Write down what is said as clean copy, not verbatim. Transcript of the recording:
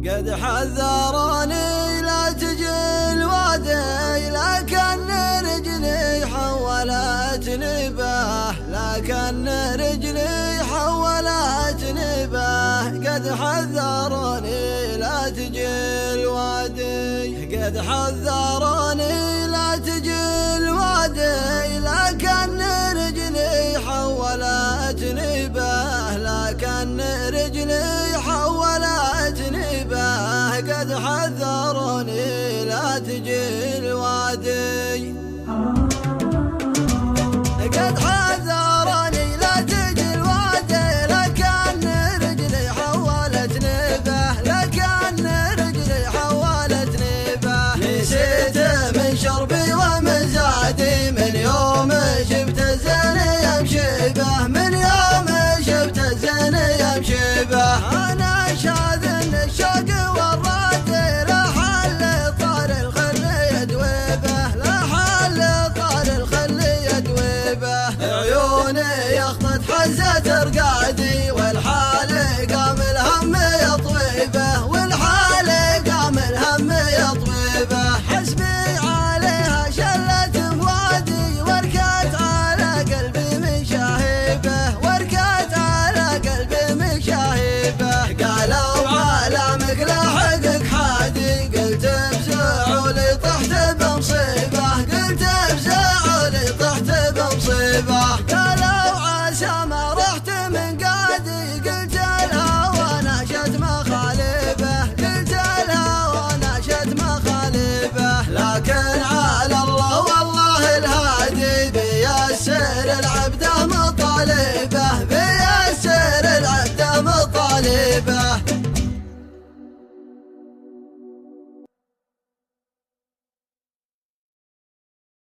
قد حذروني لا تجي الوادي، لكن رجلي حولت نباه، لكن رجلي حولت نباه. قد حذروني لا تجي الوادي، قد حذروني لا تجي الوادي، لكن رجلي حولت نباه، لكن رجلي حولت نباه. قد حذروني لا تجي الوادي، قد حذروني لا تجي الوادي، لكن رجلي حولت نباه، لكن رجلي حولت نباه. نسيت من شربي ومن زادي من يوم شفت الزين يمشي به، من يوم شفت الزين يمشي به. أنا شاذ